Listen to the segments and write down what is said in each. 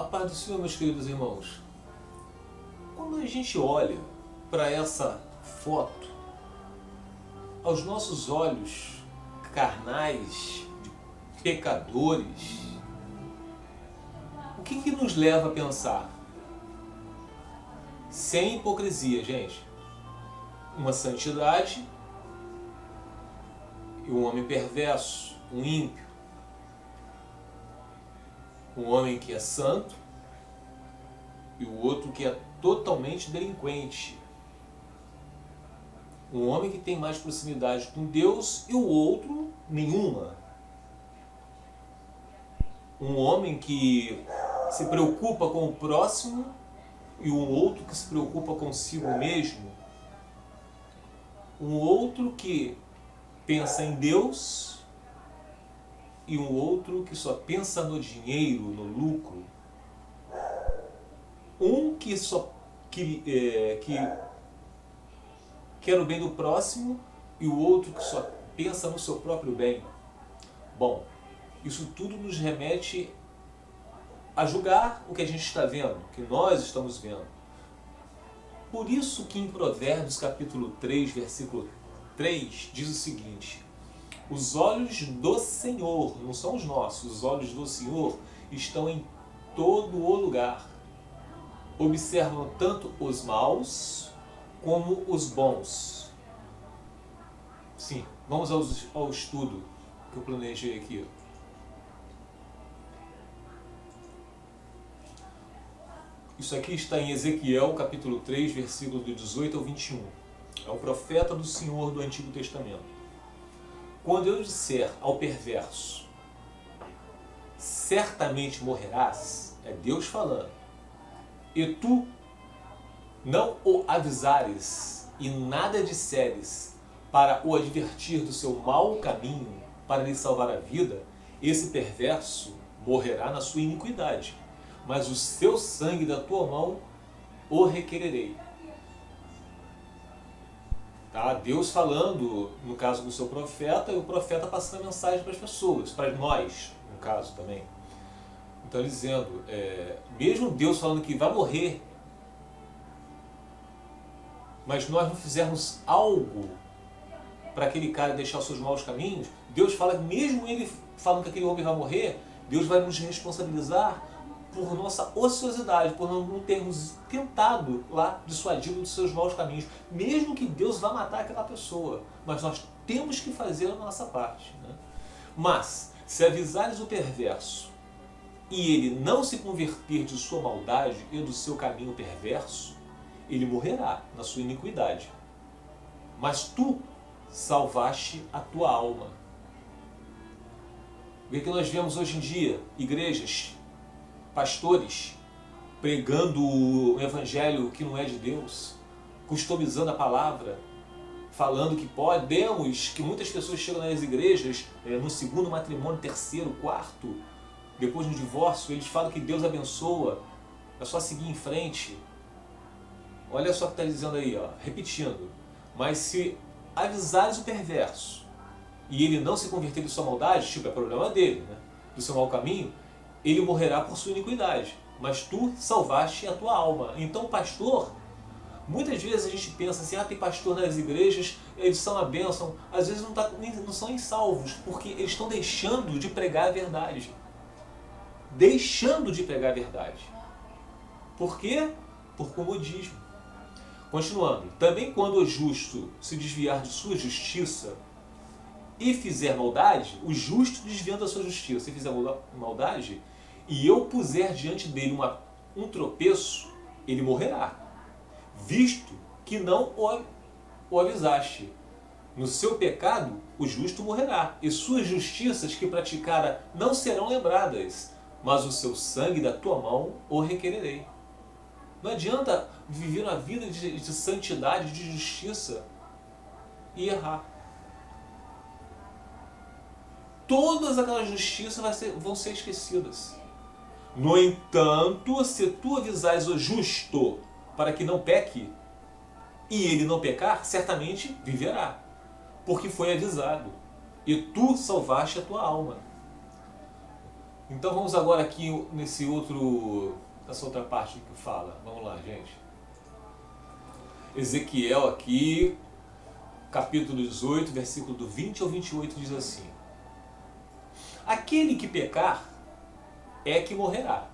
A paz do Senhor, meus queridos irmãos. Quando a gente olha para essa foto, aos nossos olhos carnais, de pecadores, o que nos leva a pensar? Sem hipocrisia, gente. Uma santidade e um homem perverso, um ímpio. Um homem que é santo e o outro que é totalmente delinquente. Um homem que tem mais proximidade com Deus e o outro nenhuma. Um homem que se preocupa com o próximo e um outro que se preocupa consigo mesmo. Um outro que pensa em Deus e um outro que só pensa no dinheiro, no lucro. Um que só que quer o bem do próximo e o outro que só pensa no seu próprio bem. Bom, isso tudo nos remete a julgar o que a gente está vendo, o que nós estamos vendo. Por isso que em Provérbios capítulo 3, versículo 3, diz o seguinte: os olhos do Senhor, não são os nossos, os olhos do Senhor estão em todo o lugar. Observam tanto os maus como os bons. Sim, vamos ao estudo que eu planejei aqui. Isso aqui está em Ezequiel, capítulo 3, versículos do 18 ao 21. É um profeta do Senhor do Antigo Testamento. Quando eu disser ao perverso, certamente morrerás, é Deus falando, e tu não o avisares e nada disseres para o advertir do seu mau caminho, para lhe salvar a vida, esse perverso morrerá na sua iniquidade, mas o seu sangue da tua mão o requererei. Tá? Deus falando, no caso do seu profeta, e o profeta passando a mensagem para as pessoas, para nós, no caso também. Então, dizendo, mesmo Deus falando que vai morrer, mas nós não fizermos algo para aquele cara deixar os seus maus caminhos, Deus fala que mesmo ele falando que aquele homem vai morrer, Deus vai nos responsabilizar por nossa ociosidade, por não termos tentado lá dissuadi-lo dos seus maus caminhos, mesmo que Deus vá matar aquela pessoa, mas nós temos que fazer a nossa parte, né? Mas, se avisares o perverso e ele não se converter de sua maldade e do seu caminho perverso, ele morrerá na sua iniquidade. Mas tu salvaste a tua alma. Vê que nós vemos hoje em dia igrejas, pastores pregando um evangelho que não é de Deus, customizando a palavra, falando que podemos, que muitas pessoas chegam nas igrejas no segundo matrimônio, terceiro, quarto, depois do divórcio, eles falam que Deus abençoa, é só seguir em frente. Olha só o que está dizendo aí, ó, repetindo. Mas se avisares o perverso e ele não se converter de sua maldade, tipo, é problema dele, né? Do seu mau caminho, ele morrerá por sua iniquidade. Mas tu salvaste a tua alma. Então, pastor, muitas vezes a gente pensa assim, tem pastor nas igrejas, eles são a bênção. Às vezes não são salvos, porque eles estão deixando de pregar a verdade. Deixando de pregar a verdade. Por quê? Por comodismo. Continuando. Também quando o justo se desviar de sua justiça e fizer maldade, o justo desviando da sua justiça e fizer maldade, e eu puser diante dele um tropeço, ele morrerá, visto que não o avisaste. No seu pecado, o justo morrerá, e suas justiças que praticara não serão lembradas, mas o seu sangue da tua mão o requererei. Não adianta viver uma vida de santidade, de justiça e errar. Todas aquelas justiças vão ser esquecidas. No entanto, se tu avisares o justo para que não peque, e ele não pecar, certamente viverá, porque foi avisado, e tu salvaste a tua alma. Então vamos agora aqui nessa outra parte que fala. Vamos lá, gente. Ezequiel aqui, capítulo 18, versículo do 20 ao 28 diz assim: aquele que pecar é que morrerá.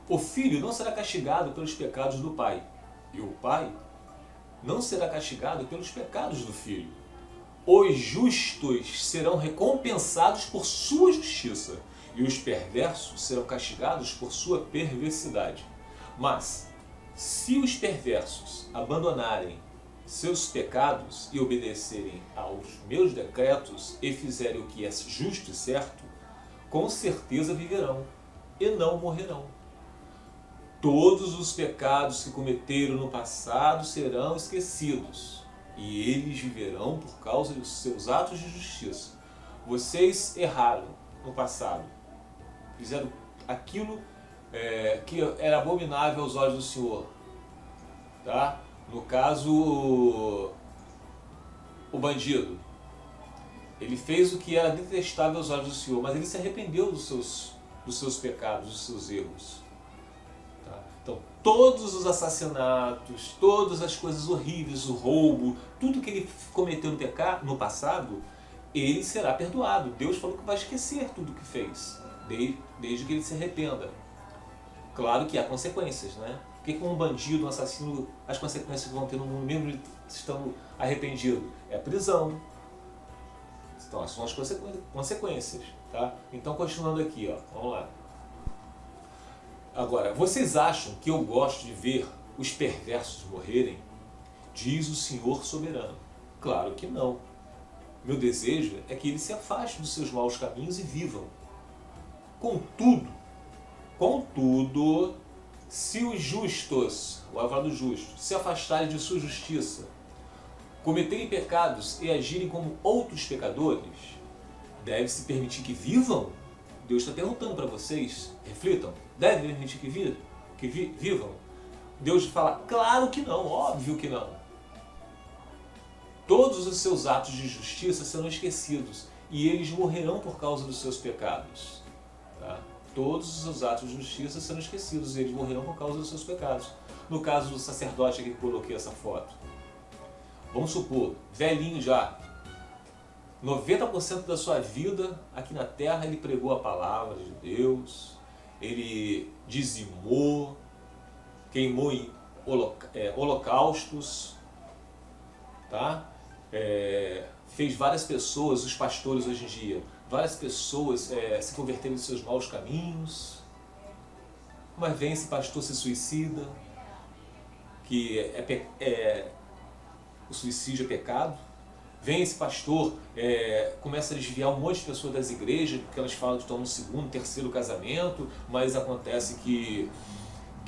O filho não será castigado pelos pecados do pai, e o pai não será castigado pelos pecados do filho. Os justos serão recompensados por sua justiça, e os perversos serão castigados por sua perversidade. Mas, se os perversos abandonarem seus pecados e obedecerem aos meus decretos e fizerem o que é justo e certo, com certeza viverão e não morrerão. Todos os pecados que cometeram no passado serão esquecidos, e eles viverão por causa dos seus atos de justiça. Vocês erraram no passado, fizeram aquilo que era abominável aos olhos do Senhor. Tá? No caso, o bandido, ele fez o que era detestável aos olhos do Senhor, mas ele se arrependeu dos seus pecados, dos seus erros. Tá? Então, todos os assassinatos, todas as coisas horríveis, o roubo, tudo que ele cometeu no passado, ele será perdoado. Deus falou que vai esquecer tudo que fez, desde que ele se arrependa. Claro que há consequências, né? Porque com um bandido, um assassino, as consequências que vão ter no mundo, mesmo estando arrependido, é prisão. Então, essas são as consequências, tá? Então, continuando aqui, ó, vamos lá. Agora, vocês acham que eu gosto de ver os perversos morrerem? Diz o Senhor soberano. Claro que não. Meu desejo é que eles se afastem dos seus maus caminhos e vivam. Contudo, se os justos, o avado justo, se afastarem de sua justiça, cometerem pecados e agirem como outros pecadores, deve-se permitir que vivam? Deus está perguntando para vocês, reflitam, deve permitir que vivam? Deus fala, claro que não, óbvio que não. Todos os seus atos de justiça serão esquecidos e eles morrerão por causa dos seus pecados. Tá? Todos os seus atos de justiça serão esquecidos e eles morrerão por causa dos seus pecados. No caso do sacerdote aqui que coloquei essa foto. Vamos supor, velhinho já, 90% da sua vida aqui na terra ele pregou a palavra de Deus, ele dizimou, queimou em holocaustos, tá? Fez várias pessoas, os pastores hoje em dia, várias pessoas se converterem dos seus maus caminhos, mas vem esse pastor se suicida, que o suicídio é pecado. Vem esse pastor, começa a desviar um monte de pessoas das igrejas, porque elas falam que estão no segundo, terceiro casamento, mas acontece que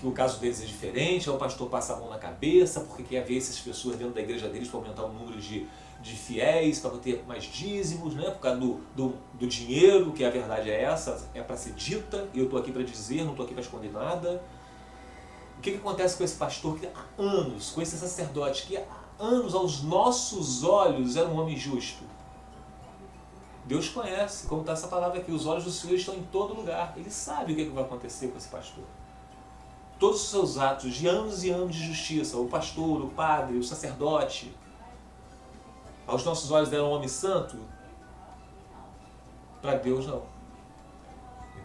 o caso deles é diferente, aí o pastor passa a mão na cabeça, porque quer ver essas pessoas dentro da igreja deles para aumentar o número de fiéis, para ter mais dízimos, né? Por causa do dinheiro, que a verdade é essa, é para ser dita, e eu estou aqui para dizer, não estou aqui para esconder nada. O que acontece com esse pastor que há anos, com esse sacerdote que há anos aos nossos olhos era um homem justo? Deus conhece, como está essa palavra aqui, os olhos do Senhor estão em todo lugar. Ele sabe o que vai acontecer com esse pastor. Todos os seus atos de anos e anos de justiça, o pastor, o padre, o sacerdote, aos nossos olhos era um homem santo, para Deus não.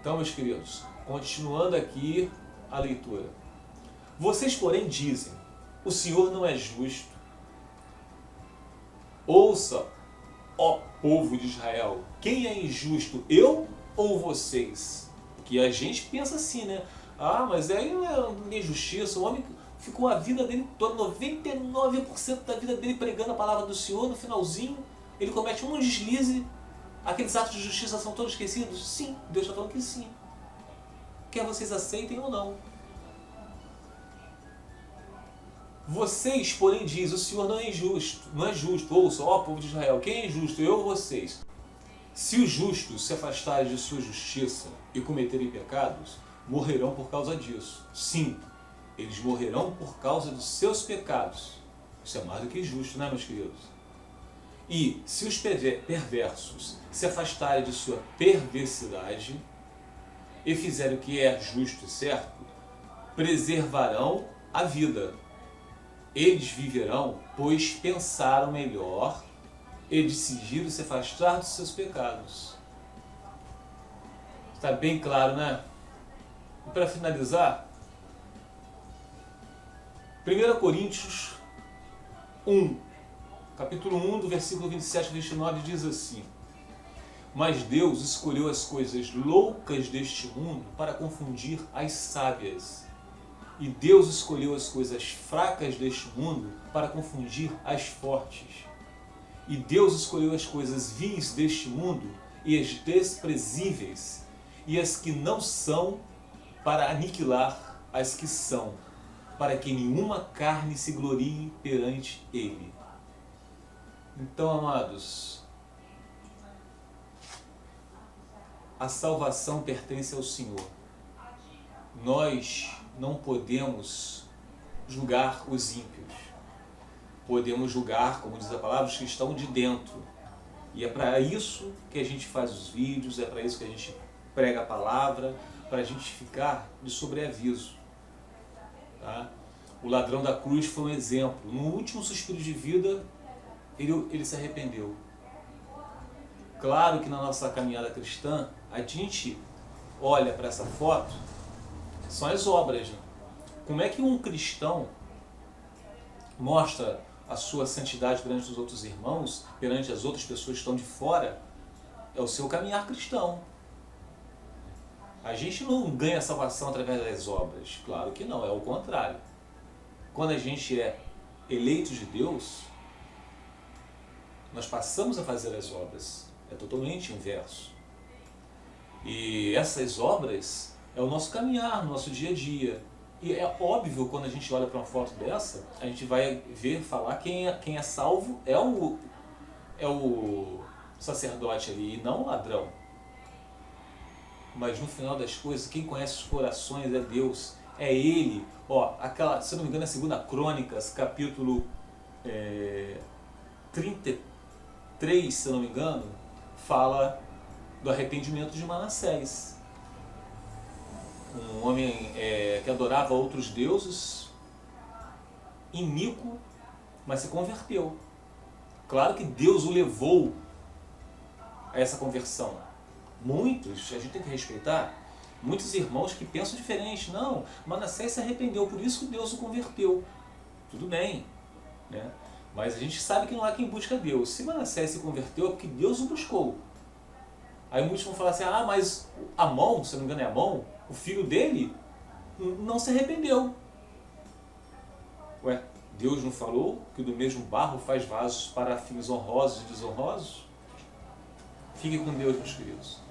Então, meus queridos, continuando aqui a leitura. Vocês, porém, dizem, o Senhor não é justo. Ouça, ó povo de Israel, quem é injusto, eu ou vocês? Porque a gente pensa assim, né? Ah, mas aí não é injustiça. O homem ficou a vida dele toda, 99% da vida dele pregando a palavra do Senhor. No finalzinho, ele comete um deslize. Aqueles atos de justiça são todos esquecidos? Sim, Deus está falando que sim. Quer vocês aceitem ou não. Vocês, porém, dizem, o Senhor não é injusto, não é justo. Ouça, ó povo de Israel, quem é injusto? Eu ou vocês? Se os justos se afastarem de sua justiça e cometerem pecados, morrerão por causa disso. Sim, eles morrerão por causa dos seus pecados. Isso é mais do que justo, né, meus queridos? E se os perversos se afastarem de sua perversidade, e fizerem o que é justo e certo, preservarão a vida. Eles viverão, pois pensaram melhor e decidiram se afastar dos seus pecados. Está bem claro, né? E para finalizar, 1 Coríntios 1, capítulo 1, do versículo 27 a 29, diz assim: Mas Deus escolheu as coisas loucas deste mundo para confundir as sábias. E Deus escolheu as coisas fracas deste mundo para confundir as fortes. E Deus escolheu as coisas vis deste mundo e as desprezíveis e as que não são para aniquilar as que são, para que nenhuma carne se glorie perante Ele. Então, amados, a salvação pertence ao Senhor. Nós não podemos julgar os ímpios. Podemos julgar, como diz a palavra, os que estão de dentro. E é para isso que a gente faz os vídeos, é para isso que a gente prega a palavra, para a gente ficar de sobreaviso. Tá? O ladrão da cruz foi um exemplo. No último suspiro de vida, ele se arrependeu. Claro que na nossa caminhada cristã, a gente olha para essa foto, são as obras. Né? Como é que um cristão mostra a sua santidade perante os outros irmãos, perante as outras pessoas que estão de fora? É o seu caminhar cristão. A gente não ganha salvação através das obras. Claro que não, é o contrário. Quando a gente é eleito de Deus, nós passamos a fazer as obras. É totalmente inverso. E essas obras é o nosso caminhar, nosso dia a dia. E é óbvio, quando a gente olha para uma foto dessa, a gente vai ver, falar quem é salvo é o sacerdote ali, e não o ladrão. Mas no final das coisas, quem conhece os corações é Deus, é Ele. Ó, se eu não me engano, é 2 Crônicas, capítulo 33, se eu não me engano, fala do arrependimento de Manassés. Um homem que adorava outros deuses, iníquo, mas se converteu. Claro que Deus o levou a essa conversão. Muitos, a gente tem que respeitar, muitos irmãos que pensam diferente. Não, Manassés se arrependeu, por isso que Deus o converteu. Tudo bem, né? Mas a gente sabe que não há quem busca Deus. Se Manassés se converteu, é porque Deus o buscou. Aí muitos vão falar assim, mas Amon, se não me engano é Amon, o filho dele, não se arrependeu. Ué, Deus não falou que do mesmo barro faz vasos para fins honrosos e desonrosos? Fique com Deus, meus queridos.